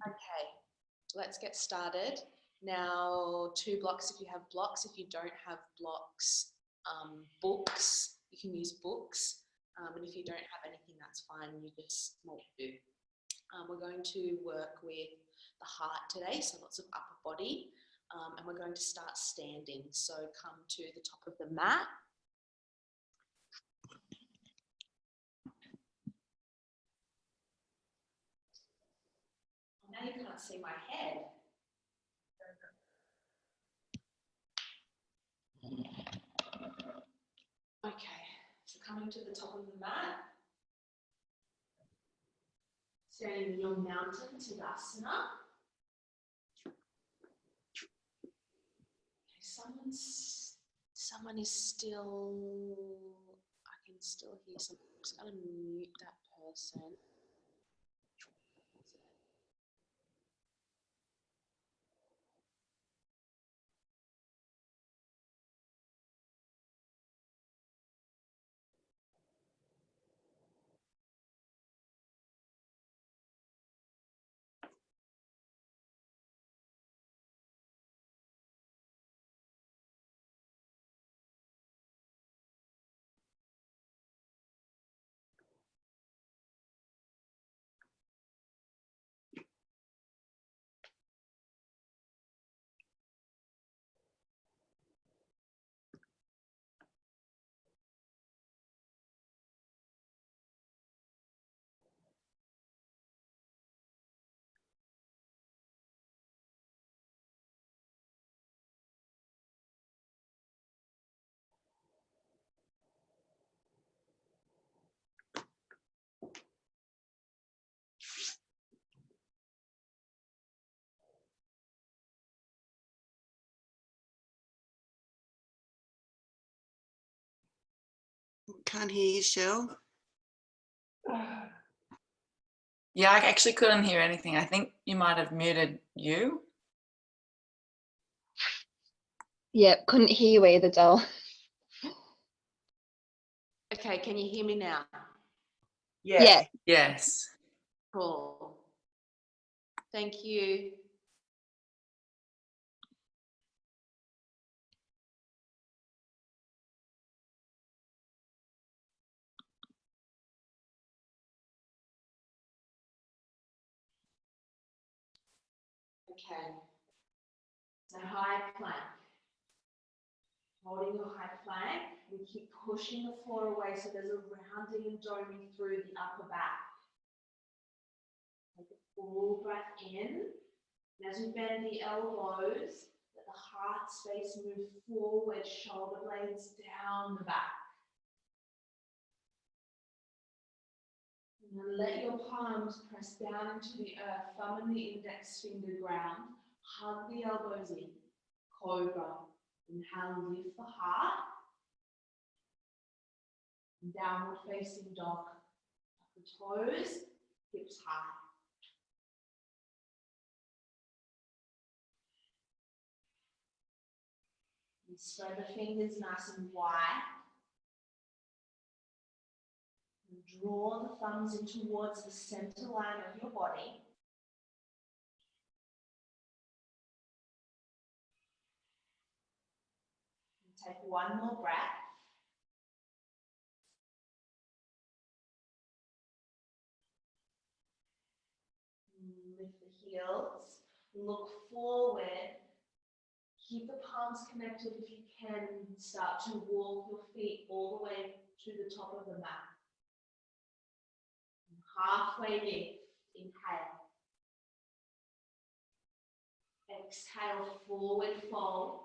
Okay, let's get started. Now, 2 blocks if you have blocks. If you don't have blocks, books, you can use books. And if you don't have anything, that's fine. You just won't do. We're going to work with the heart today, so lots of upper body. And we're going to start standing. So come to the top of the mat. Now you can't see my head. Okay, so coming to the top of the mat, standing in your mountain Tadasana. Okay, someone is still, I can still hear something. I'm just going to mute that person. Can't hear you, Shell. Yeah, I actually couldn't hear anything. I think you might have muted you. Yep, couldn't hear you either, Dol. Okay, can you hear me now? Yeah. Yes. Cool. Thank you. Okay, so high plank. Holding your high plank, we keep pushing the floor away so there's a rounding and doming through the upper back. Take a full breath in, and as we bend the elbows, let the heart space move forward, shoulder blades down the back. And then let your palms press down into the earth, thumb and the index finger ground, hug the elbows in, cobra. Inhale, lift the heart. Downward facing dog. The toes, hips high. And spread the fingers nice and wide. And draw the thumbs in towards the center line of your body. And take one more breath. Lift the heels, look forward, keep the palms connected if you can, start to walk your feet all the way to the top of the mat. And halfway lift, inhale. Exhale, forward fold.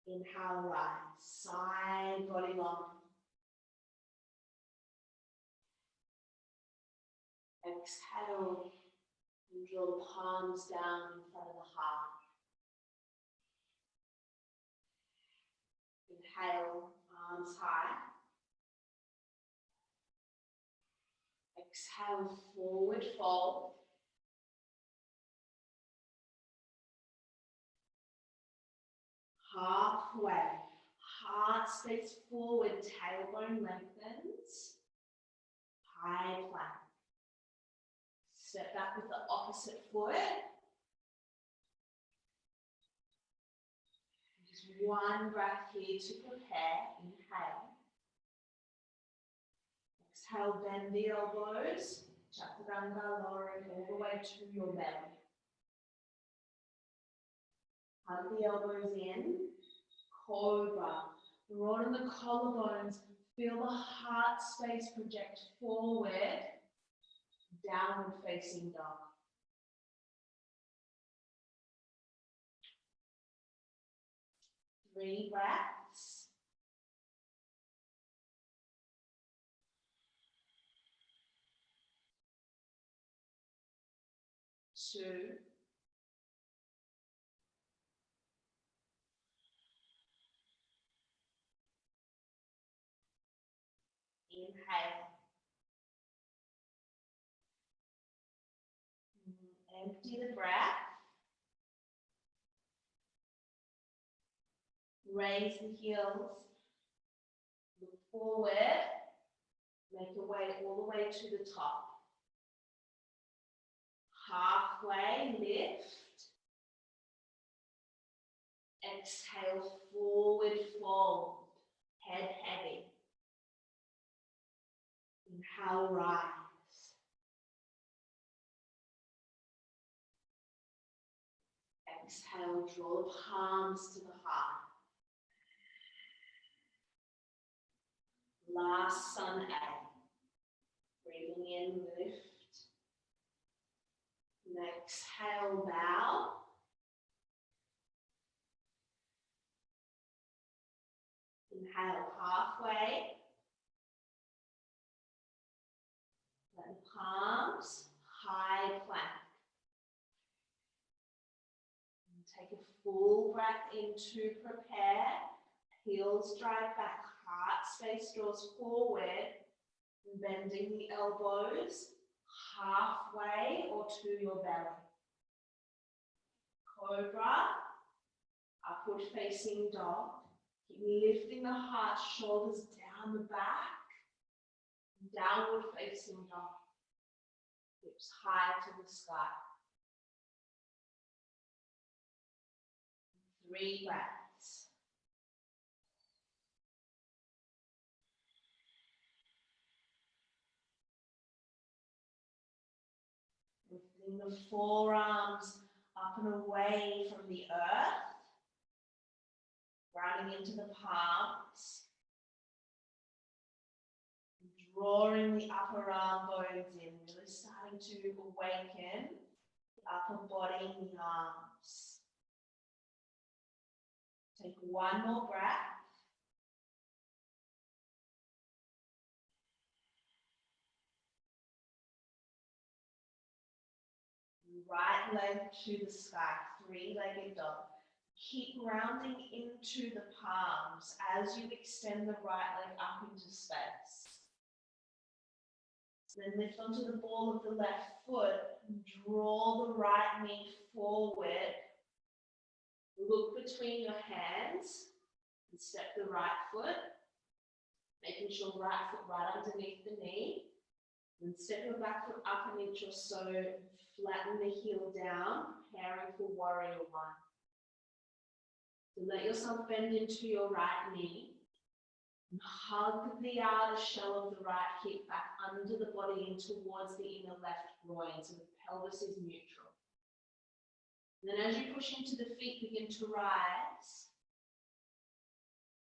Inhale, rise, side body long. Exhale, and draw the palms down in front of the heart. Inhale, arms high. Exhale, forward fold. Halfway, heart stays forward, tailbone lengthens. High plank. Step back with the opposite foot. Just one breath here to prepare. Inhale. Exhale, bend the elbows. Chaturanga, lowering all the way to your belly. Hug the elbows in. Cobra. Broaden the collarbones. Feel the heart space project forward. Downward facing dog. Three breaths. Two. Inhale. Empty the breath. Raise the heels. Look forward. Make your way all the way to the top. Halfway lift. Exhale, forward fold. Head heavy. Inhale, rise. Exhale, draw the palms to the heart. Last sun out. Breathing in, lift. And exhale, bow. Inhale, halfway. Then palms, high plank. And take a full breath in to prepare. Heels drive back, heart space draws forward. Bending the elbows halfway or to your belly. Cobra, upward facing dog. Keep lifting the heart, shoulders down the back. Downward facing dog. Hips high to the sky. 3 breaths. Lifting the forearms up and away from the earth. Grounding into the palms. Drawing the upper arm bones in, really starting to awaken the upper body and the arms. Take one more breath. Right leg to the sky, 3-legged dog. Keep rounding into the palms as you extend the right leg up into space. Then lift onto the ball of the left foot, draw the right knee forward. Look between your hands and step the right foot, making sure right foot right underneath the knee. Then step your back foot up an inch or so, flatten the heel down, preparing for warrior one. So let yourself bend into your right knee and hug the outer shell of the right hip back under the body and towards the inner left groin so the pelvis is neutral. And then as you push into the feet, begin to rise,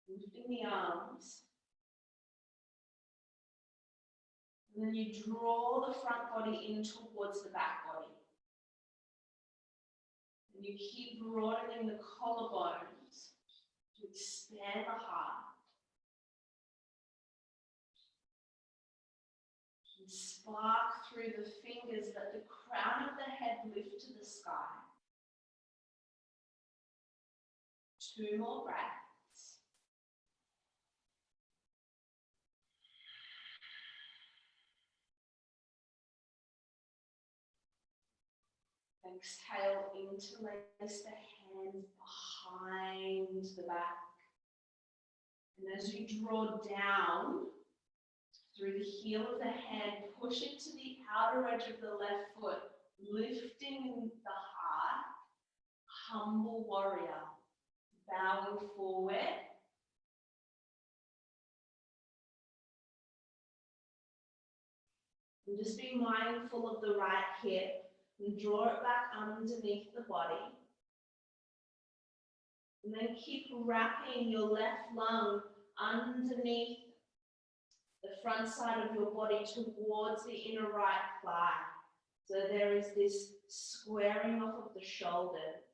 lifting the arms. And then you draw the front body in towards the back body. And you keep broadening the collarbones to expand the heart. And spark through the fingers, let the crown of the head lift to the sky. 2 more breaths. Exhale, interlace the hands behind the back. And as you draw down Through the heel of the hand, push into the outer edge of the left foot, lifting the heart. Humble warrior, bowing forward. And just be mindful of the right hip and draw it back underneath the body. And then keep wrapping your left lung underneath the front side of your body towards the inner right thigh. So there is this squaring off of the shoulders.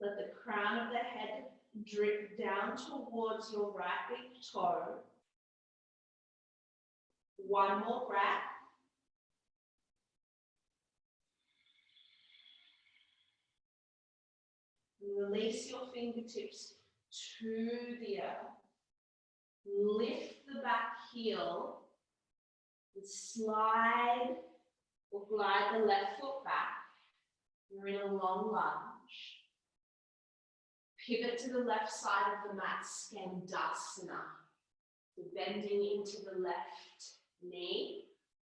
Let the crown of the head drip down towards your right big toe. One more breath. Release your fingertips to the earth. Lift the back heel and slide or glide the left foot back. You're in a long lunge. Pivot to the left side of the mat, Skandasana. So bending into the left knee.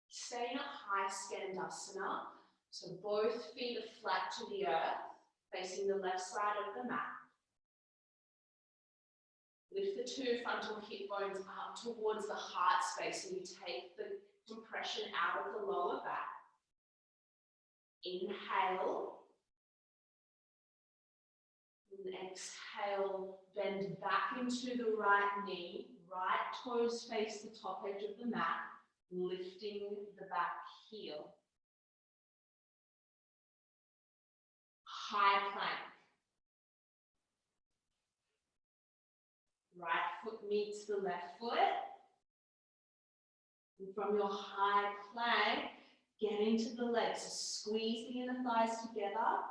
Stay in a high Skandasana. So both feet are flat to the earth, facing the left side of the mat. Lift the two frontal hip bones up towards the heart space and you take the compression out of the lower back. Inhale. And exhale, bend back into the right knee. Right toes face the top edge of the mat, lifting the back heel. High plank. Right foot meets the left foot. And from your high plank, get into the legs. So squeeze the inner thighs together.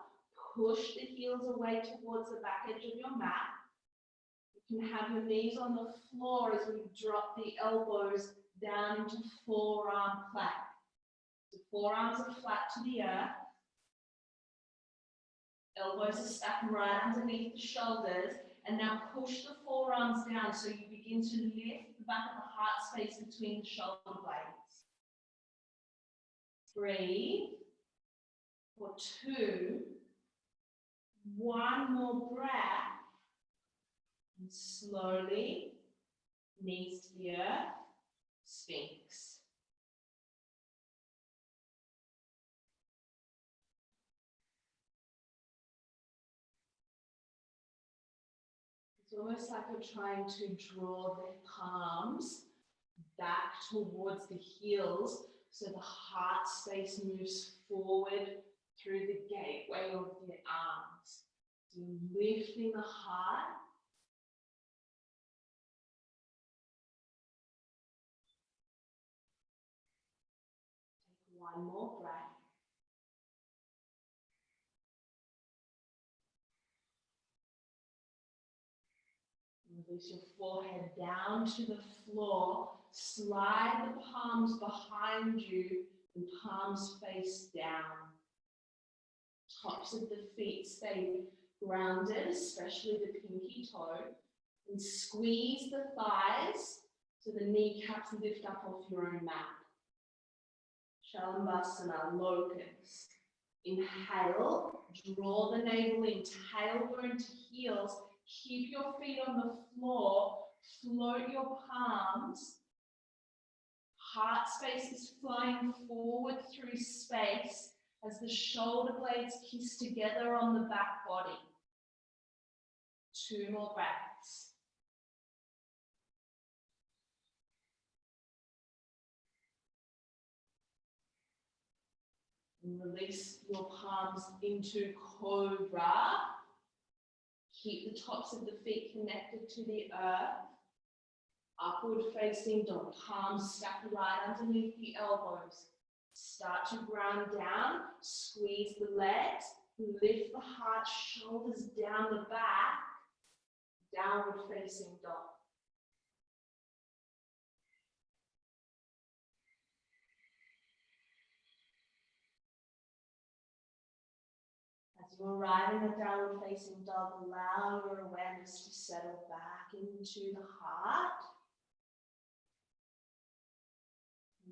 Push the heels away towards the back edge of your mat. You can have your knees on the floor as we drop the elbows down into forearm plank. The forearms are flat to the earth. Elbows are stacked right underneath the shoulders. And now push the forearms down so you begin to lift the back of the heart space between the shoulder blades. Breathe. For 2. One more breath. And slowly, knees to the earth, Sphinx. It's almost like we're trying to draw the palms back towards the heels so the heart space moves forward through the gateway of the arms. So lifting the heart. Take one more breath. Release your forehead down to the floor. Slide the palms behind you and palms face down. Tops of the feet stay grounded, especially the pinky toe. And squeeze the thighs so the kneecaps lift up off your own mat. Shalabhasana, locust. Inhale, draw the navel in, tailbone to heels. Keep your feet on the floor, float your palms. Heart space is flying forward through space as the shoulder blades kiss together on the back body. 2 more breaths. And release your palms into cobra. Keep the tops of the feet connected to the earth. Upward facing dog, palms stacked right underneath the elbows. Start to ground down, squeeze the legs, lift the heart, shoulders down the back, downward facing dog. As you arrive in the downward facing dog, allow your awareness to settle back into the heart.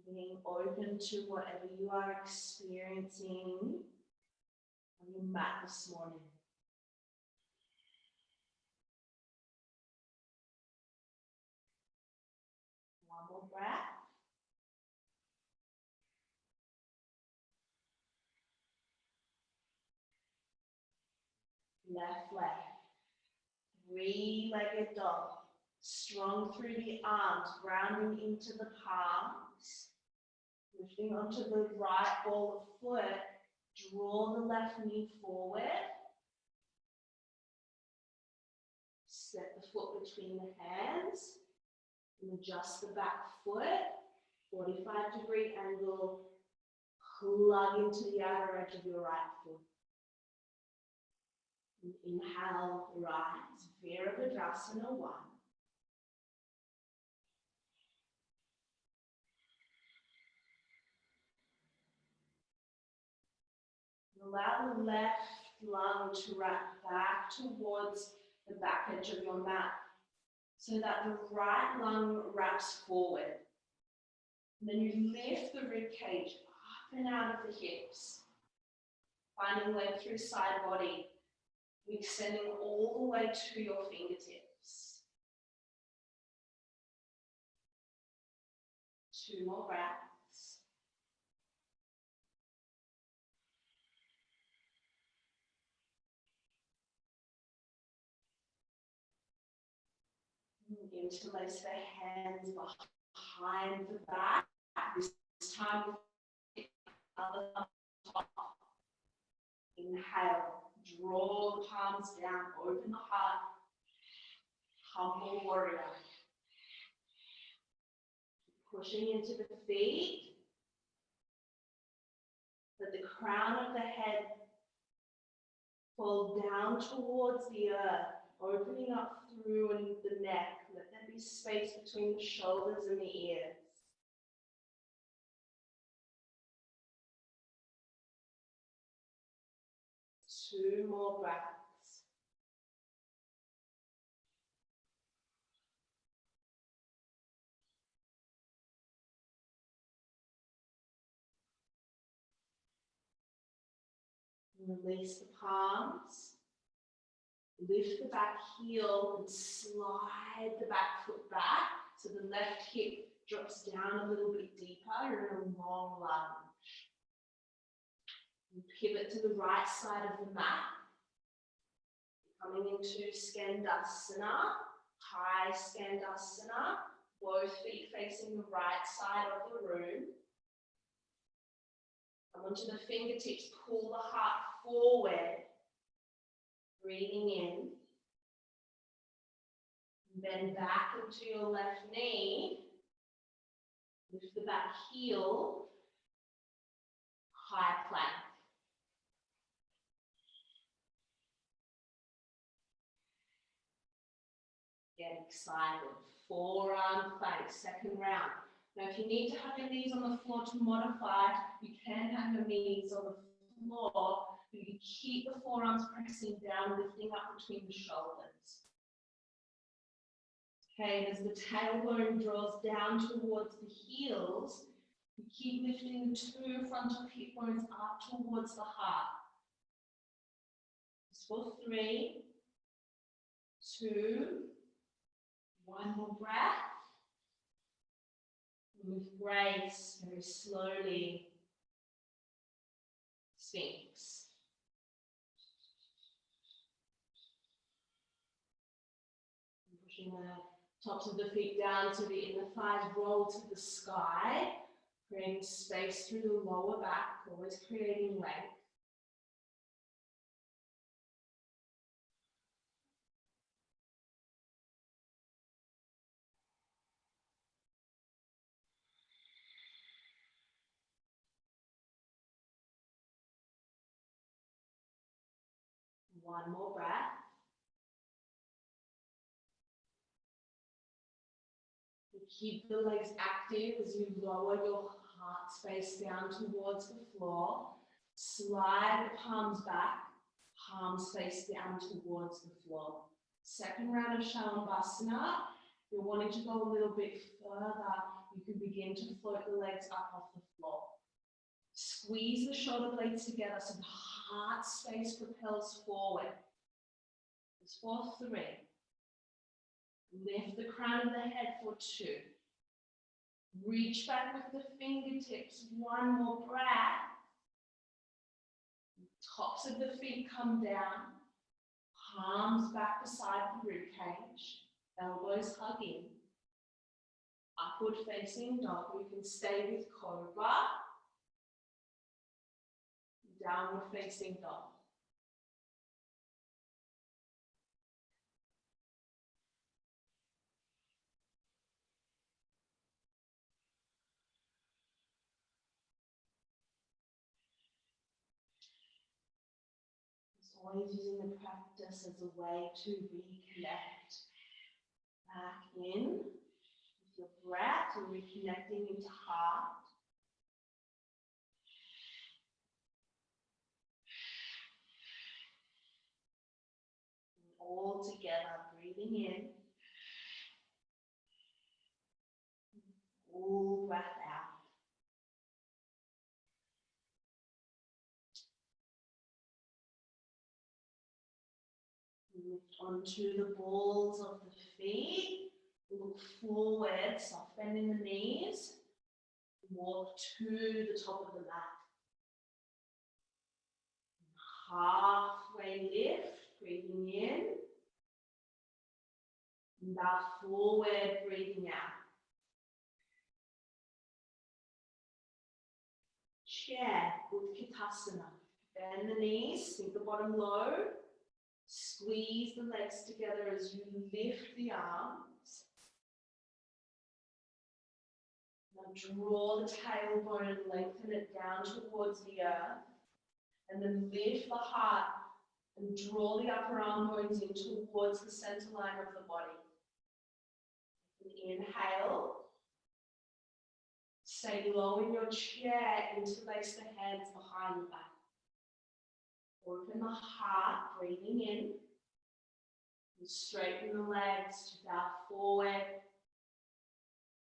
Being open to whatever you are experiencing on your mat this morning. One more breath. Left leg. Three-legged dog. Strong through the arms, grounding into the palms. Lifting onto the right ball of foot. Draw the left knee forward. Step the foot between the hands. And adjust the back foot. 45-degree angle. Plug into the outer edge of your right foot. And inhale, rise. Virabhadrasana 1. Allow the left lung to wrap back towards the back edge of your mat so that the right lung wraps forward. And then you lift the rib cage up and out of the hips, finding length through side body, extending all the way to your fingertips. 2 more breaths. Interlace the hands behind the back. This time, other top. Inhale, draw the palms down, open the heart. Humble warrior. Pushing into the feet. Let the crown of the head fall down towards the earth, opening up through the neck. Let there be space between the shoulders and the ears. Two more breaths. Release the palms. Lift the back heel and slide the back foot back so the left hip drops down a little bit deeper. You're in a long lunge. And pivot to the right side of the mat. Coming into Skandasana, high Skandasana, both feet facing the right side of the room. Come onto the fingertips, pull the heart forward. Breathing in, bend back into your left knee, lift the back heel, high plank. Get excited, forearm plank, second round. Now if you need to have your knees on the floor to modify, you can have your knees on the floor. You keep the forearms pressing down, lifting up between the shoulders. Okay, and as the tailbone draws down towards the heels, you keep lifting the 2 frontal hip bones up towards the heart. Just for 3, 2, 1 more breath. With grace, very slowly, Sphinx. Pushing the tops of the feet down so the inner thighs roll to the sky, creating space through the lower back, always creating length. One more breath. Keep the legs active as you lower your heart space down towards the floor. Slide the palms back, palms face down towards the floor. Second round of Shalabhasana. You're wanting to go a little bit further, you can begin to float the legs up off the floor. Squeeze the shoulder blades together so the heart space propels forward. It's for 3. Lift the crown of the head for 2. Reach back with the fingertips. 1 more breath. Tops of the feet come down. Palms back beside the rib cage. Elbows hug in. Upward facing dog. You can stay with cobra. Downward facing dog. Always using the practice as a way to reconnect. Back in with your breath, and reconnecting into heart. And all together, breathing in. Full breath out. Lift onto the balls of the feet. Look forward, soft bend in the knees. Walk to the top of the mat. Halfway lift, breathing in. Bow forward, breathing out. Chair, Utkatasana. Bend the knees, sink the bottom low. Squeeze the legs together as you lift the arms. Now draw the tailbone and lengthen it down towards the earth. And then lift the heart and draw the upper arm bones in towards the center line of the body. Inhale. Stay low in your chair, interlace the hands behind the back. Open the heart, breathing in. And straighten the legs to bow forward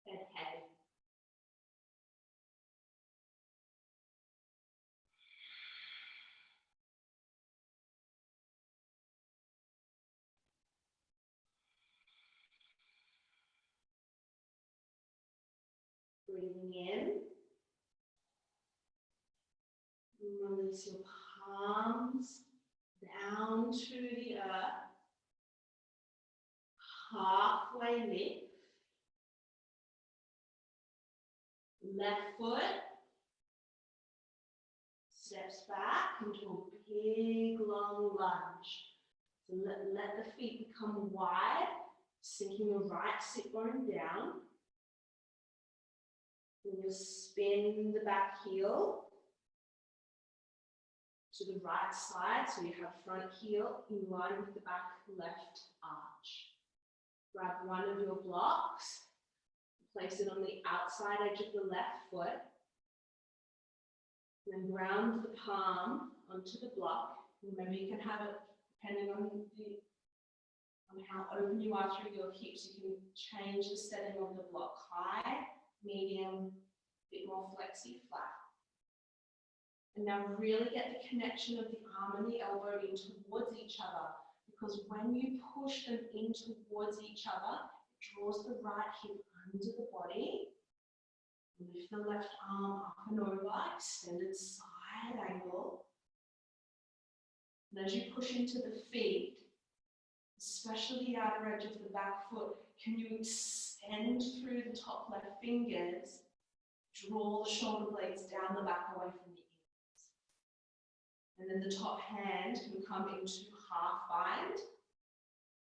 and head. Breathing in. Release your palms down to the earth. Halfway lift. Left foot steps back into a big long lunge. So let the feet become wide, sinking the right sit bone down. Then you'll spin the back heel to the right side, so you have front heel in line with the back left arch. Grab one of your blocks, place it on the outside edge of the left foot, then ground the palm onto the block. Remember, you can have it, depending on how open you are through your hips, you can change the setting of the block. High, medium, a bit more flexy, flat. And now really get the connection of the arm and the elbow in towards each other, because when you push them in towards each other, it draws the right hip under the body. Lift the left arm up and over, extended side angle. And as you push into the feet, especially the outer edge of the back foot, can you extend through the top left fingers, draw the shoulder blades down the back away from the ears. And then the top hand can come into half bind,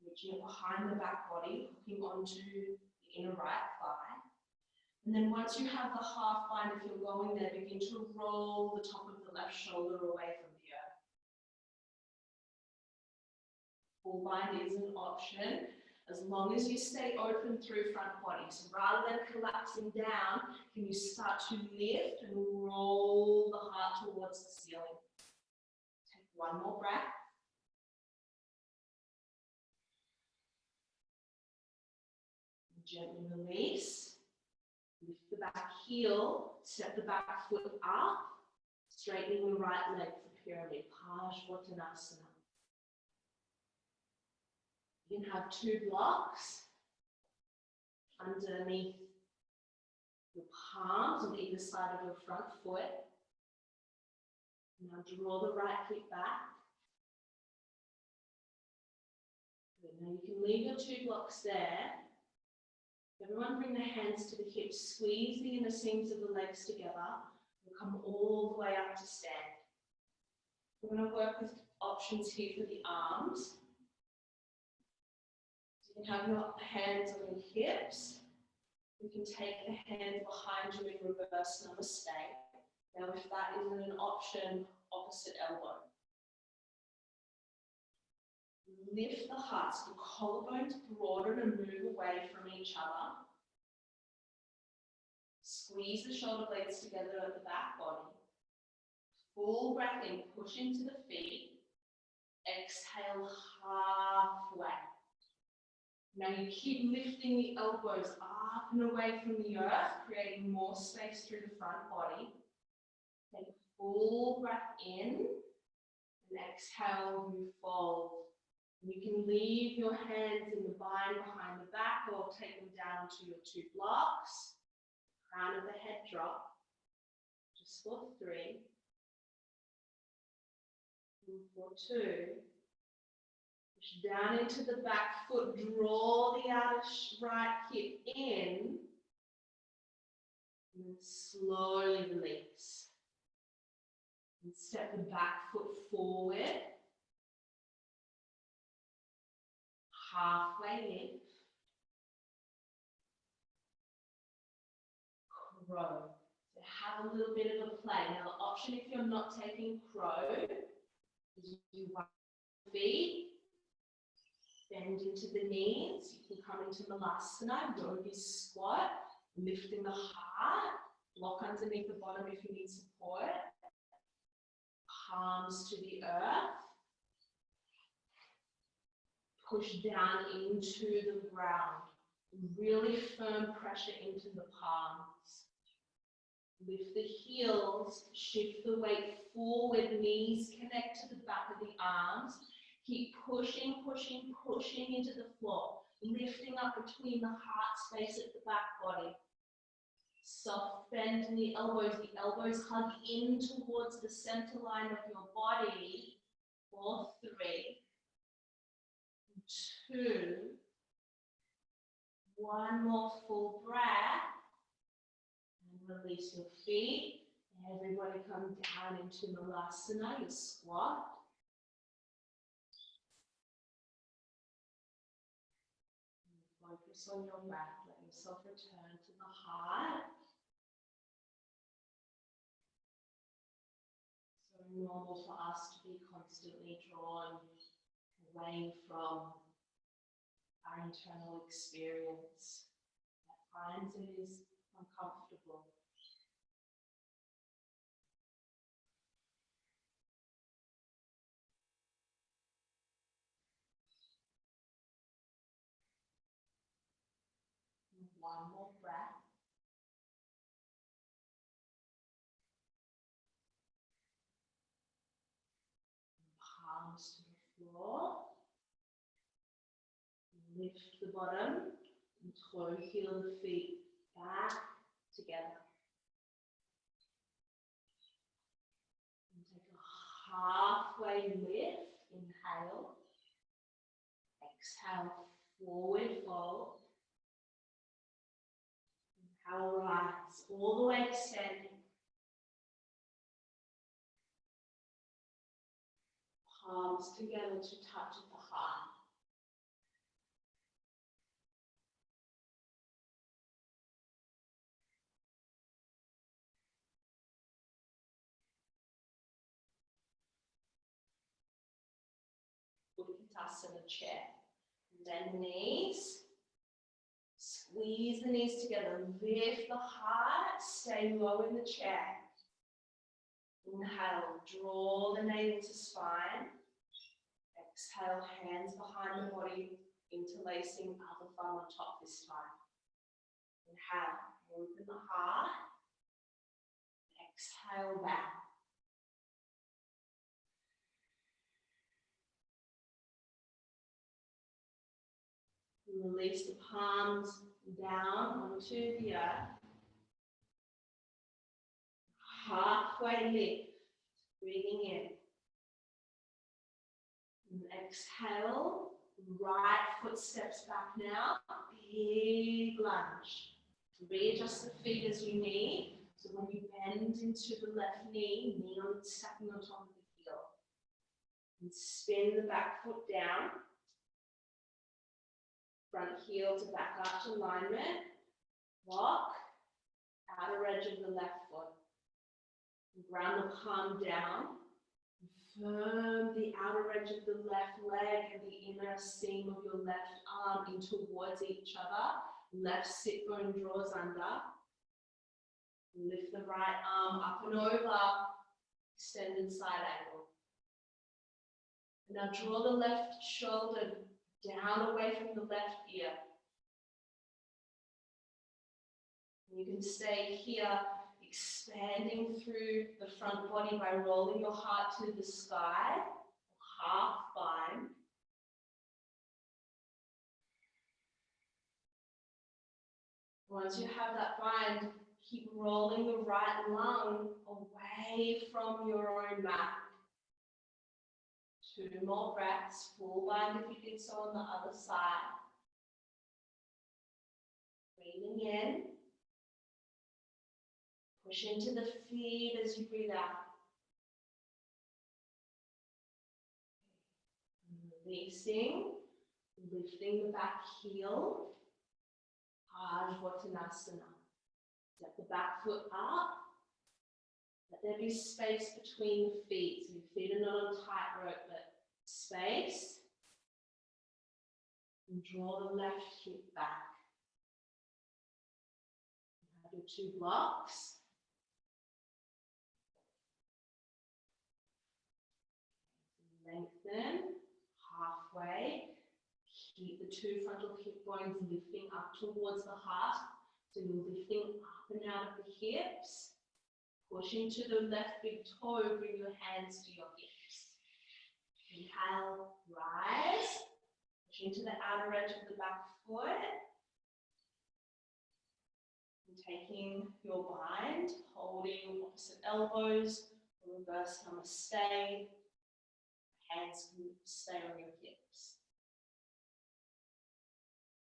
reaching it behind the back body, hooking onto the inner right thigh. And then once you have the half bind, if you're going there, begin to roll the top of the left shoulder away from the earth. Full bind is an option, as long as you stay open through front body. So rather than collapsing down, can you start to lift and roll the heart towards the ceiling? Take one more breath. Gently release. Lift the back heel, step the back foot up, straightening the right leg for pyramid, Parsvottanasana. You can have 2 blocks underneath your palms on either side of your front foot. Now draw the right hip back. Good. Now you can leave your 2 blocks there. Everyone bring the hands to the hips, squeeze the inner seams of the legs together. We'll come all the way up to stand. We're going to work with options here for the arms. You can have your hands on your hips. You can take the hand behind you in reverse namaste. Now, if that isn't an option, opposite elbow. Lift the heart so the collarbones broaden and move away from each other. Squeeze the shoulder blades together at the back body. Full breath in, push into the feet. Exhale halfway. Now you keep lifting the elbows up and away from the earth, creating more space through the front body. Take a full breath in and exhale, you fold. You can leave your hands in the bind behind the back or take them down to your 2 blocks. Crown of the head drop. Just for 3. And for 2. Push down into the back foot. Draw the outer right hip in. And then slowly release. And step the back foot forward. Halfway lift. Crow. So have a little bit of a play. Now the option if you're not taking crow is you wipe the feet, bend into the knees. You can come into Malasana, yogi squat, lifting the heart, block underneath the bottom if you need support. Palms to the earth. Push down into the ground. Really firm pressure into the palms. Lift the heels, shift the weight forward, knees connect to the back of the arms. Keep pushing, pushing, pushing into the floor. Lifting up between the heart space at the back body. Soft bend in the elbows hug in towards the center line of your body. For 3, 2, 1 more full breath. And release your feet. Everybody come down into Malasana, your squat. And focus on your breath. Let yourself return to the heart. So normal for us to be constantly drawn away from our internal experience. At times it is uncomfortable. And 1 more breath. Palms to the floor. Lift the bottom and toe heel the feet back together. And take a halfway lift. Inhale. Exhale, forward fold. Inhale, rise all the way to standing. Palms together to touch at the heart. Utkatasana chair. Bend the knees. Squeeze the knees together. Lift the heart. Stay low in the chair. Inhale, draw the navel to spine. Exhale, hands behind the body, interlacing other thumb on top this time. Inhale, open the heart. Exhale back. Release the palms down onto the earth. Halfway lift, breathing in. And exhale, right foot steps back now. Big lunge. Readjust the feet as you need. So when you bend into the left knee, knee on stepping on top of the heel. And spin the back foot down. Front heel to back arch alignment. Lock. Outer edge of the left foot. Ground the palm down. Firm the outer edge of the left leg and the inner seam of your left arm in towards each other. Left sit bone draws under. Lift the right arm up and over. Extended side angle. Now draw the left shoulder down away from the left ear. You can stay here, expanding through the front body by rolling your heart to the sky, half bind. Once you have that bind, keep rolling the right lung away from your own mat. 2 more breaths, full bind if you did so on the other side. Breathing in. Push into the feet as you breathe out. Releasing, lifting the back heel. Ardhvattanasana. Step the back foot up. Let there be space between the feet. So your feet are not on tight rope, but space. And draw the left hip back. You have your 2 blocks. Lengthen, halfway. Keep the 2 frontal hip bones lifting up towards the heart. So you're lifting up and out of the hips. Push into the left big toe, bring your hands to your hips. Inhale, rise. Push into the outer edge of the back foot. And taking your bind, holding opposite elbows, reverse namaste. Hands can stay on your hips.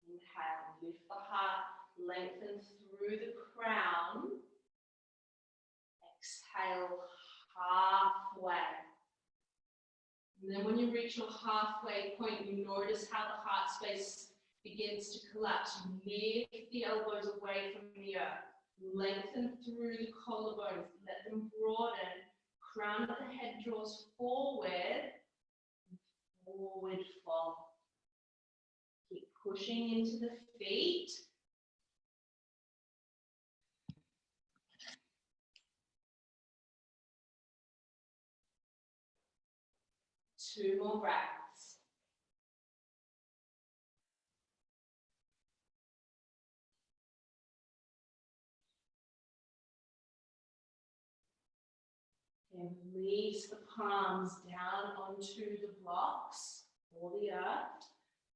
Inhale, lift the heart, lengthen through the crown. Exhale, halfway. And then when you reach your halfway point, you notice how the heart space begins to collapse. You lift the elbows away from the earth. Lengthen through the collarbones. Let them broaden. Crown of the head draws forward. Forward fold. Keep pushing into the feet. Two more breaths. And release the palms down onto the blocks or the earth.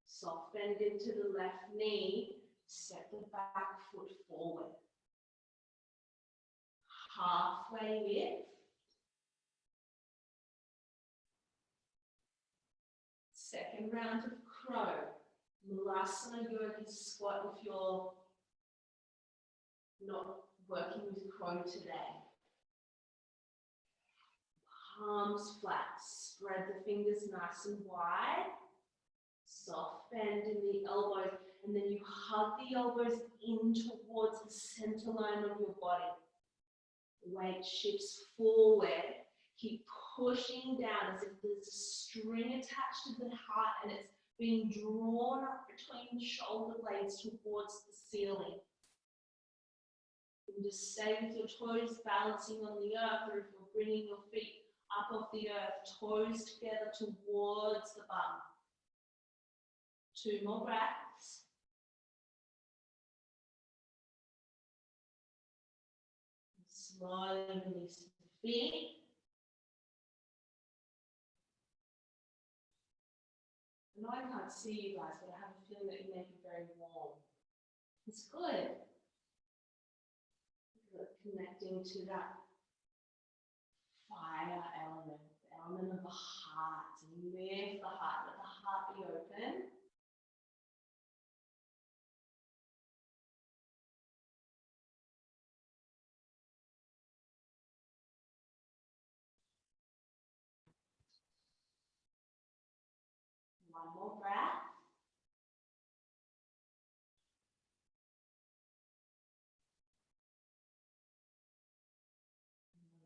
Soft bend into the left knee. Step the back foot forward. Halfway lift. Second round of crow. Malasana yoga squat if you're not working with crow today. Palms flat, spread the fingers nice and wide. Soft bend in the elbows, and then you hug the elbows in towards the center line of your body. Weight shifts forward. Keep pushing down as if there's a string attached to the heart and it's being drawn up between the shoulder blades towards the ceiling. You can just stay with your toes balancing on the earth, or if you're bringing your feet up off the earth, toes together towards the bum. Two more breaths. Slowly release the feet. I know I can't see you guys, but I have a feeling that you may be very warm. It's good. Connecting to that fire element, the element of the heart. So lift the heart, let the heart be open. One more breath.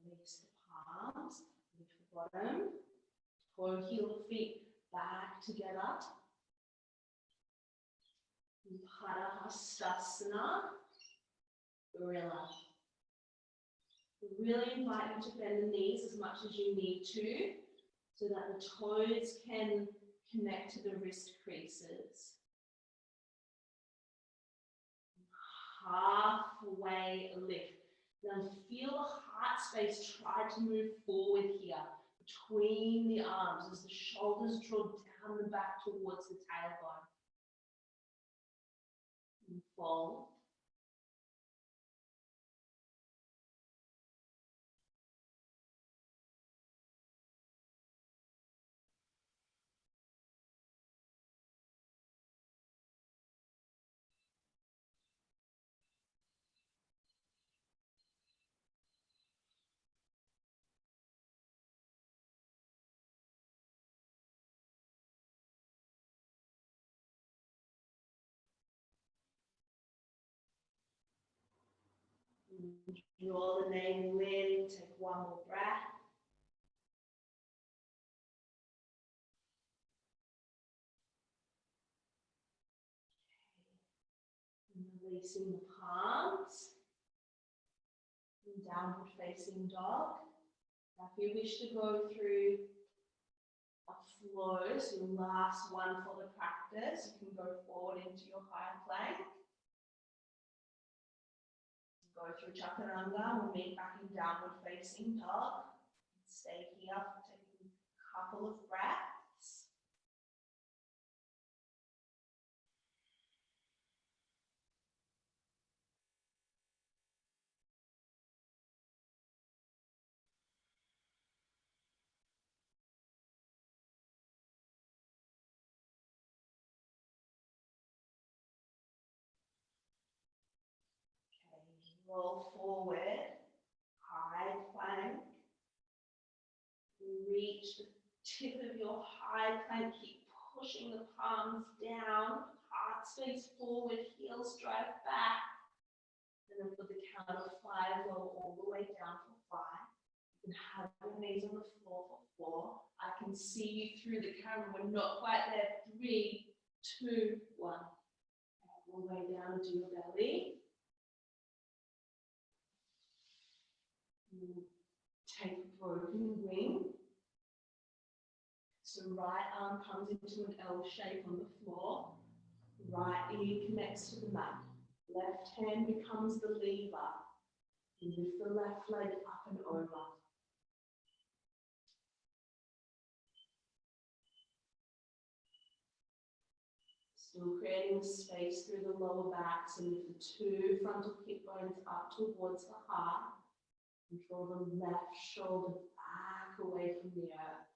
Release the palms, lift the bottom, toe heel the feet back together. Hatha Gorilla. Really invite you to bend the knees as much as you need to, so that the toes can connect to the wrist creases. Halfway lift. Now feel the heart space try to move forward here between the arms as the shoulders draw down and back towards the tailbone. And fold. Draw the navel in, take one more breath. And releasing the palms. And downward facing dog. Now if you wish to go through a flow, so your last one for the practice, you can go forward into your high plank. Go through chaturanga, we'll meet back in downward facing dog. Stay here for taking a couple of breaths. Okay, roll forward, high plank. Reach the tip of your high plank, keep pushing the palms down, heart space forward, heels drive back. And then for the count of 5, go all the way down for 5. You can have your knees on the floor for 4. I can see you through the camera, we're not quite there. 3, 2, 1. All the way down to your belly. Take a broken wing. So right arm comes into an L shape on the floor. Right ear connects to the mat. Left hand becomes the lever. And lift the left leg up and over. Still creating space through the lower back. So lift the 2 frontal hip bones up towards the heart. And draw the left shoulder back away from the earth.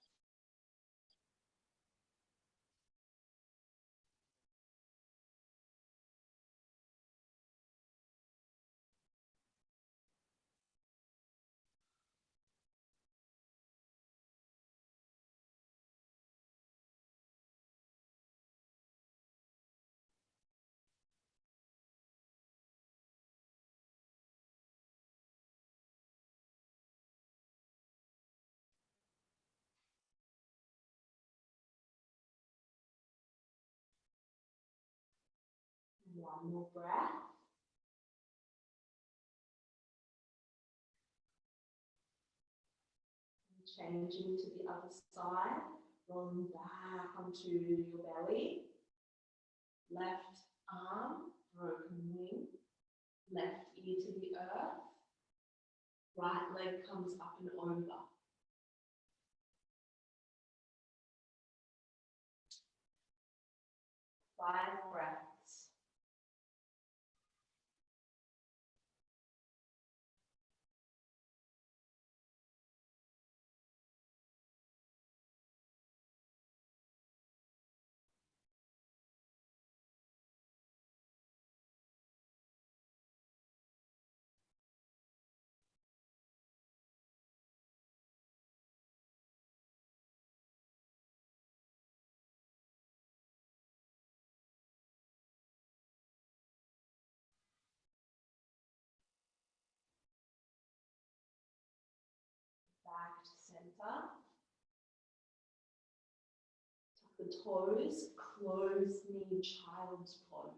One more breath. And changing to the other side, rolling back onto your belly. Left arm, broken wing. Left ear to the earth. Right leg comes up and over. 5 breaths. Back to center. Tuck the toes, close knee, child's pose.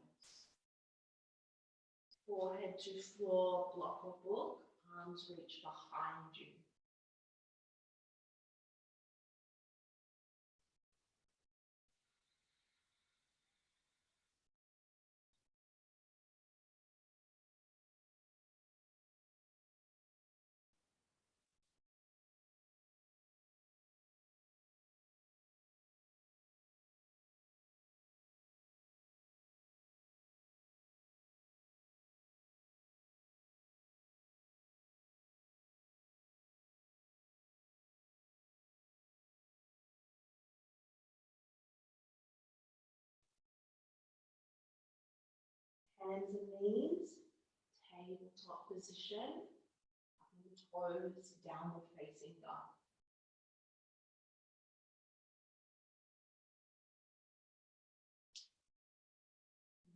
Forehead to floor, block or book, arms reach behind you. Hands and knees, tabletop position, toes, downward facing dog.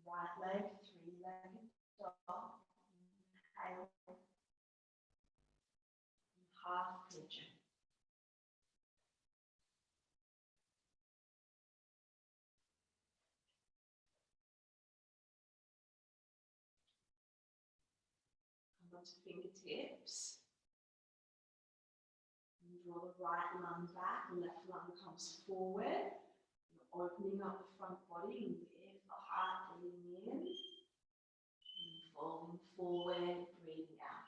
Right leg, 3-legged dog, inhale, half pigeon. Come onto fingertips. And draw the right lung back, left lung comes forward. You're opening up the front body, lift the heart, breathing in. And falling forward, breathing out.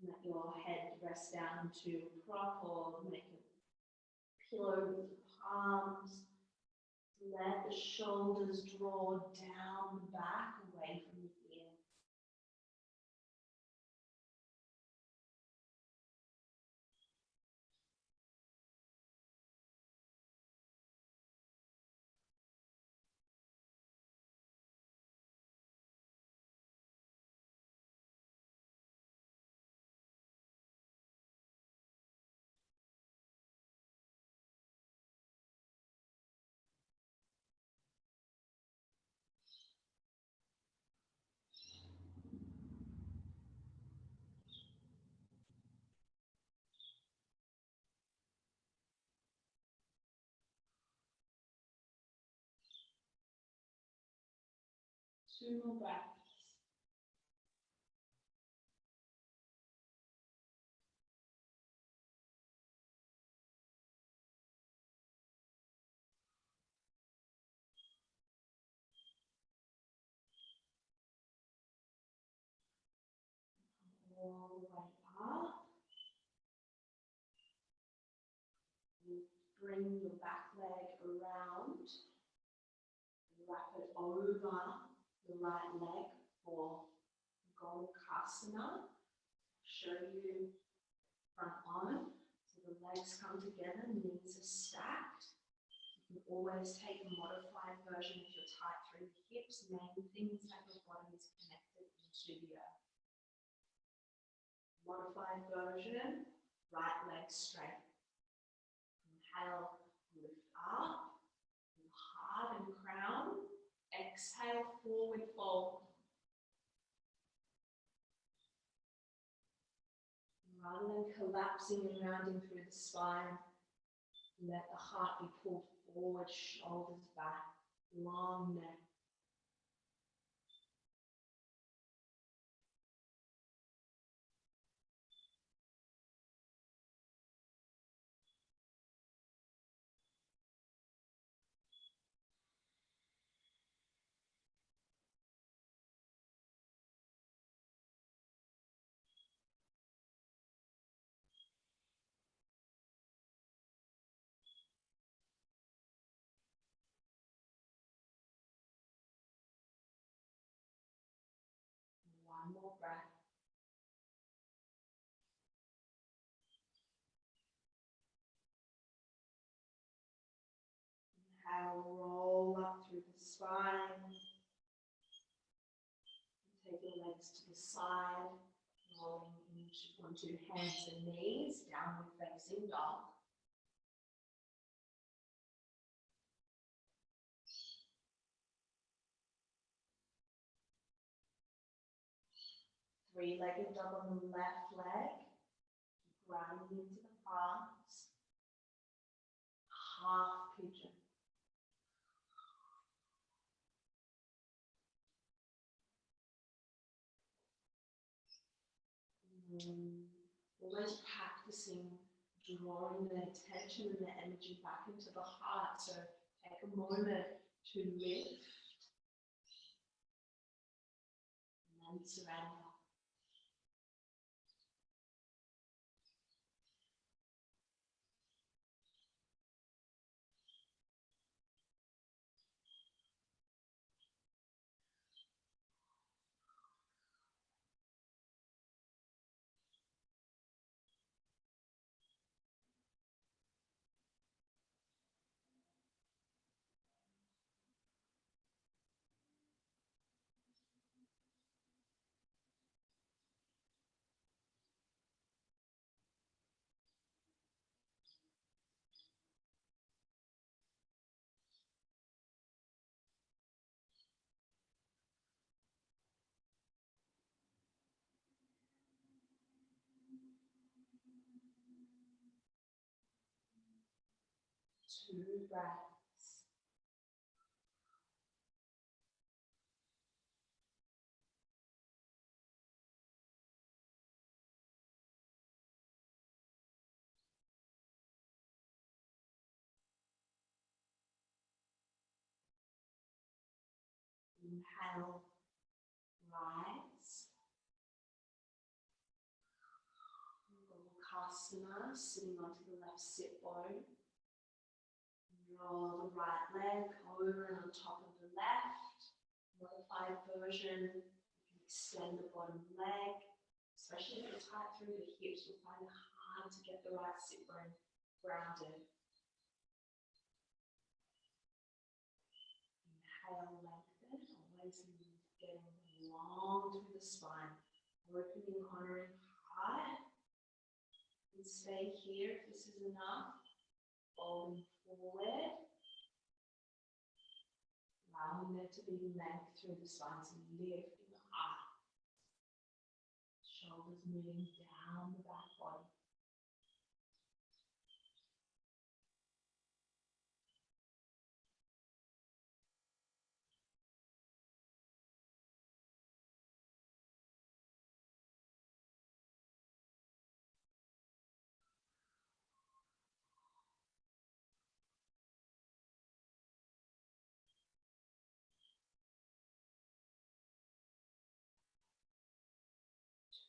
You can let your head rest down into a prop or make a pillow with your palms. Let the shoulders draw down the back, away from the ear. Two more breaths. All the way up. Bring your back leg around. Wrap it over the right leg for Golokasana. Show you front on. So the legs come together, knees are stacked. You can always take a modified version if you're tight through the hips. Main thing is that your body is connected into the earth. Modified version, right leg straight. Inhale, lift up. Heart and crown. Exhale, forward fold. Rather than collapsing and rounding through the spine, let the heart be pulled forward, shoulders back, long neck. breath. Inhale, roll up through the spine. Take your legs to the side, rolling onto hands and knees, downward facing dog. Three-legged dog on the left leg, grounding into the palms. Half pigeon. Always practicing drawing the attention and the energy back into the heart. So take a moment to lift and then surrender. Two breaths. Inhale, rise. Gomukhasana, sitting onto the left sit bone. Draw the right leg over and on top of the left. Modified version, you can extend the bottom leg, especially if it's tight through the hips. You'll find it hard to get the right sit bone grounded. Inhale, lengthen, always getting long through the spine. Opening, honoring heart. And stay here if this is enough. Folding forward. Allowing there to be length through the spine, so lifting the heart. Shoulders moving down the back body.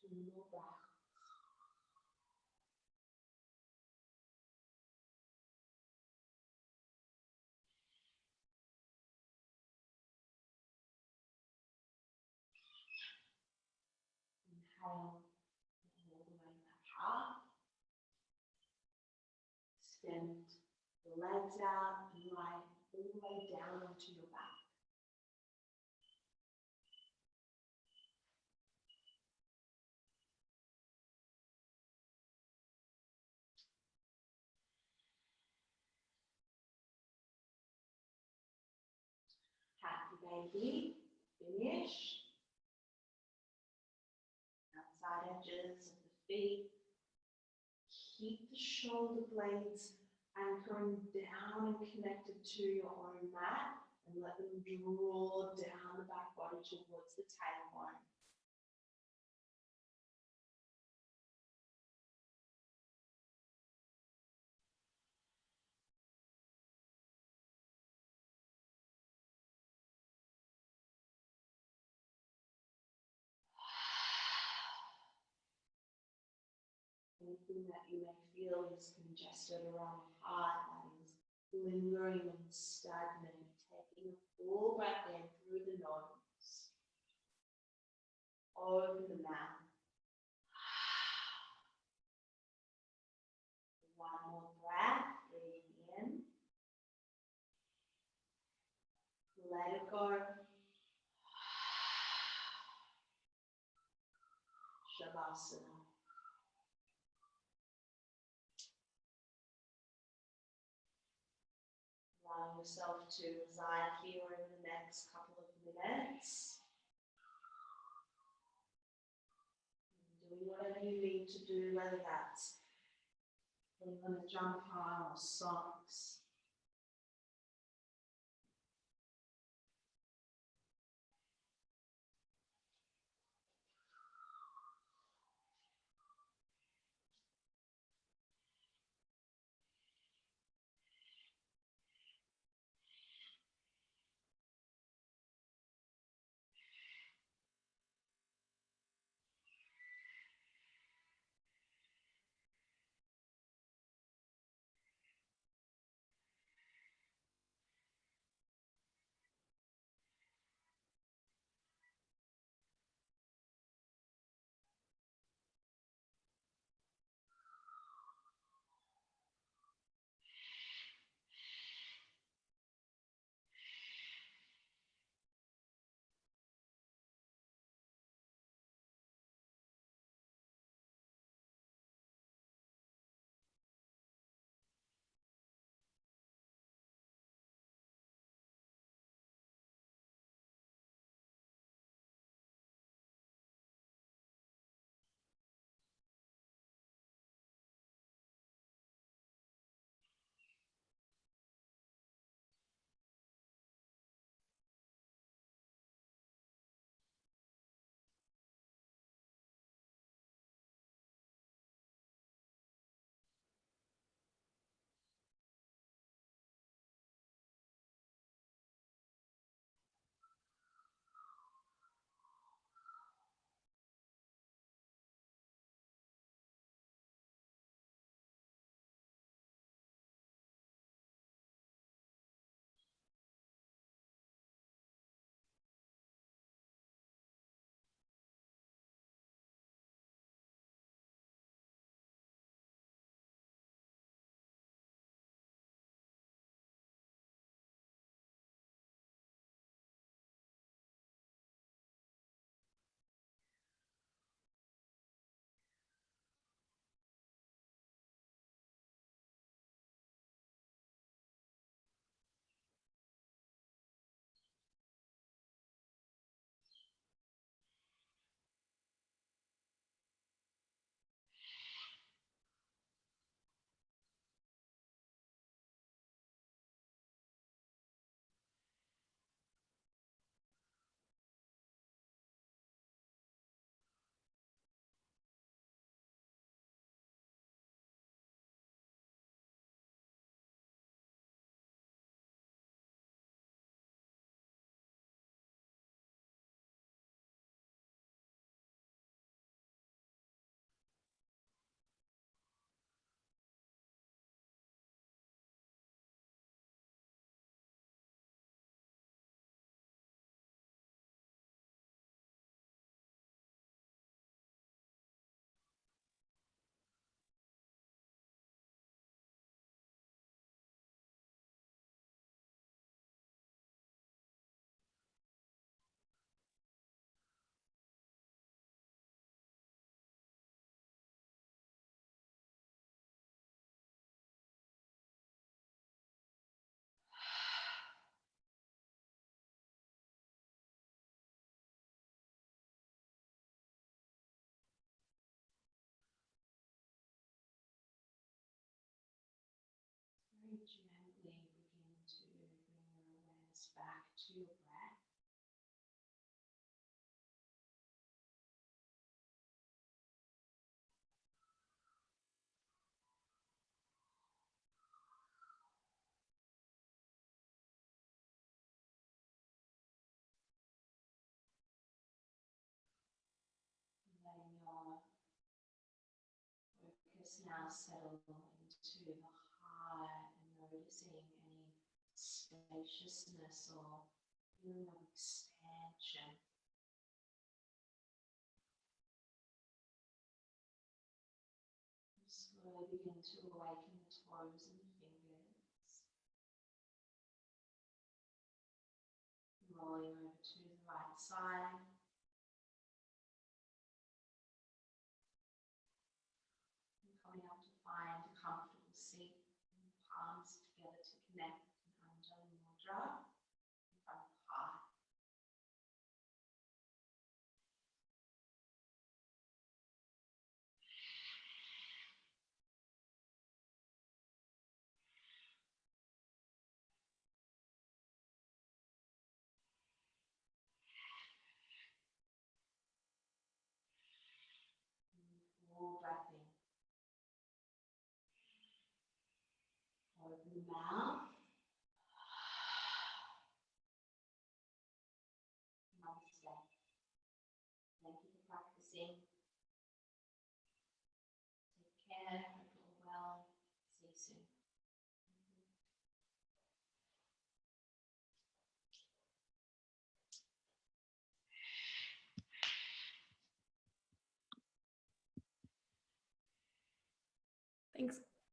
Two more breaths. Inhale, all the way back up. Extend the legs out and lie all the way down onto your back. Happy baby, finish. Outside edges of the feet. Keep the shoulder blades anchoring down and connected to your own mat, and let them draw down the back body towards the tailbone. Anything that you may feel is congested around the heart, that is lingering and stagnant, taking a full breath in through the nose. Open the mouth. One more breath. Breathe in. Let it go. Shavasana. Allow yourself to reside here over the next couple of minutes. Doing whatever you need to do, whether that's putting on a jumper or socks. Very gently begin to bring your awareness back to your breath. Letting your focus now settle into the heart and noticing any spaciousness or feeling of expansion. to awaken the toes and the fingers. Rolling over to the right side. And coming up to find a comfortable seat, and palms together to connect in Anjali Mudra in front of the heart. Full breath in. Open the mouth. Namaste. Thank you for practicing.